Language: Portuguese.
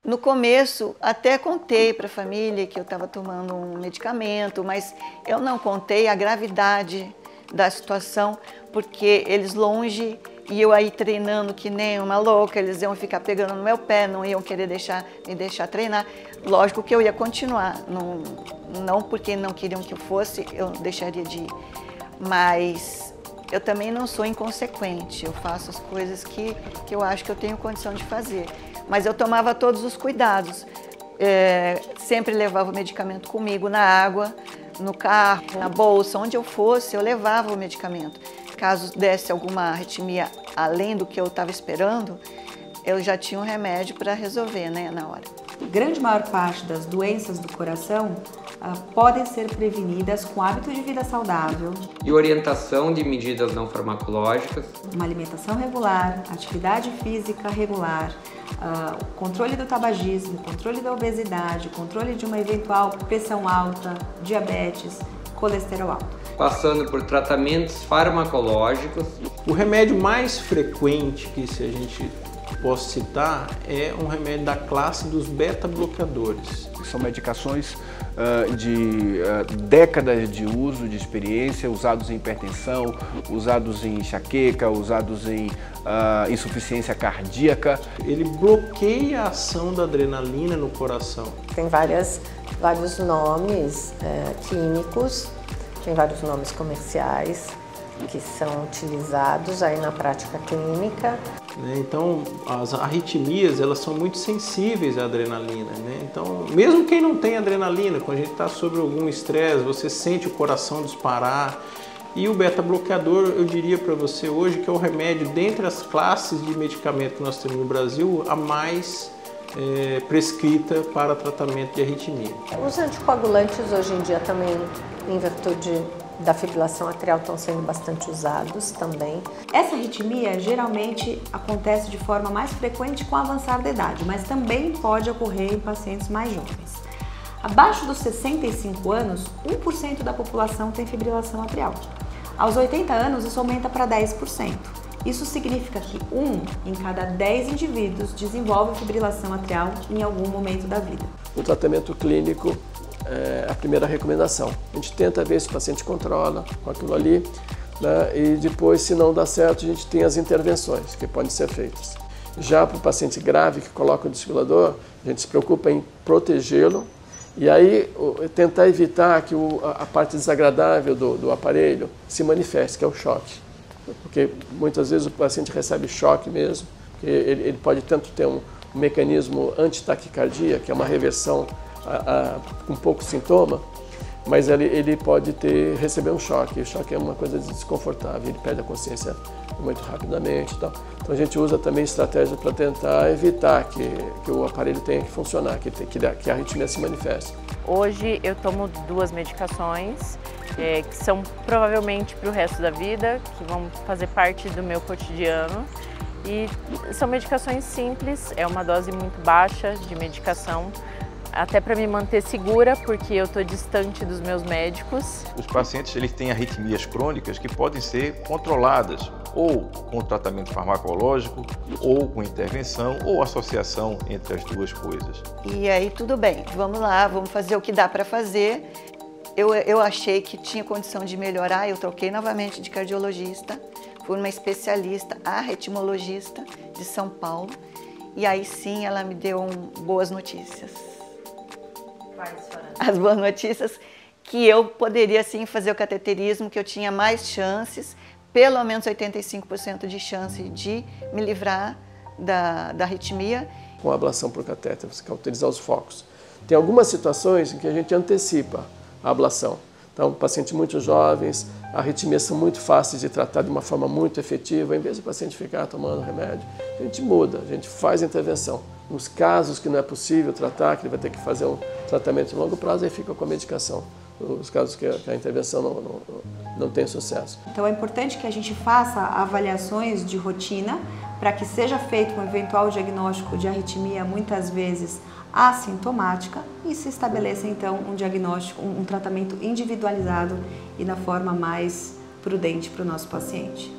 No começo, até contei para a família que eu estava tomando um medicamento, mas eu não contei a gravidade da situação, porque eles longe e eu aí treinando que nem uma louca, eles iam ficar pegando no meu pé, não iam querer me deixar treinar. Lógico que eu ia continuar, não porque não queriam que eu fosse, eu deixaria de ir. Mas eu também não sou inconsequente, eu faço as coisas que eu acho que eu tenho condição de fazer. Mas eu tomava todos os cuidados, sempre levava o medicamento comigo na água, no carro, na bolsa, onde eu fosse, eu levava o medicamento. Caso desse alguma arritmia além do que eu estava esperando, eu já tinha um remédio para resolver, né, na hora. A grande maior parte das doenças do coração podem ser prevenidas com hábito de vida saudável e orientação de medidas não farmacológicas, uma alimentação regular, atividade física regular, controle do tabagismo, controle da obesidade, controle de uma eventual pressão alta, diabetes, colesterol alto. Passando por tratamentos farmacológicos. O remédio mais frequente que a gente posso citar é um remédio da classe dos beta-bloqueadores. São medicações de décadas de uso, de experiência, usados em hipertensão, usados em enxaqueca, usados em insuficiência cardíaca. Ele bloqueia a ação da adrenalina no coração. Tem vários nomes químicos, tem vários nomes comerciais que são utilizados aí na prática clínica. Então, as arritmias, elas são muito sensíveis à adrenalina, né? Então, mesmo quem não tem adrenalina, quando a gente está sob algum estresse, você sente o coração disparar. E o beta-bloqueador, eu diria para você hoje que é o remédio, dentre as classes de medicamento que nós temos no Brasil, a mais prescrita para tratamento de arritmia. Os anticoagulantes hoje em dia também, em virtude da fibrilação atrial, estão sendo bastante usados também. Essa arritmia geralmente acontece de forma mais frequente com o avançar da idade, mas também pode ocorrer em pacientes mais jovens. Abaixo dos 65 anos, 1% da população tem fibrilação atrial. Aos 80 anos, isso aumenta para 10%. Isso significa que 1 em cada 10 indivíduos desenvolve fibrilação atrial em algum momento da vida. O tratamento clínico é a primeira recomendação. A gente tenta ver se o paciente controla com aquilo ali, né? E depois, se não dá certo, a gente tem as intervenções que podem ser feitas. Já para o paciente grave que coloca o desfibrilador, a gente se preocupa em protegê-lo e aí tentar evitar que a parte desagradável do aparelho se manifeste, que é o choque. Porque muitas vezes o paciente recebe choque mesmo, porque ele pode tanto ter um mecanismo anti-taquicardia, que é uma reversão com pouco sintoma, mas ele pode receber um choque. O choque é uma coisa desconfortável, ele perde a consciência muito rapidamente e tal. Então a gente usa também estratégia para tentar evitar que o aparelho tenha que funcionar, que a arritmia se manifeste. Hoje eu tomo 2 medicações que são provavelmente para o resto da vida, que vão fazer parte do meu cotidiano. E são medicações simples, é uma dose muito baixa de medicação, até para me manter segura, porque eu estou distante dos meus médicos. Os pacientes eles têm arritmias crônicas que podem ser controladas ou com tratamento farmacológico, ou com intervenção, ou associação entre as duas coisas. E aí tudo bem, vamos lá, vamos fazer o que dá para fazer. Eu achei que tinha condição de melhorar, eu troquei novamente de cardiologista, fui uma especialista arritmologista de São Paulo, e aí sim ela me deu boas notícias. As boas notícias que eu poderia sim fazer o cateterismo, que eu tinha mais chances, pelo menos 85% de chance de me livrar da arritmia. Com a ablação por catéter, você cauterizar os focos. Tem algumas situações em que a gente antecipa a ablação. Então, pacientes muito jovens, arritmias são muito fáceis de tratar de uma forma muito efetiva. Em vez do paciente ficar tomando remédio, a gente muda, a gente faz a intervenção. Nos casos que não é possível tratar, que ele vai ter que fazer um tratamento de longo prazo, aí fica com a medicação. Nos casos que a intervenção não tem sucesso. Então é importante que a gente faça avaliações de rotina para que seja feito um eventual diagnóstico de arritmia, muitas vezes assintomática, e se estabeleça então um diagnóstico, um tratamento individualizado e da forma mais prudente para o nosso paciente.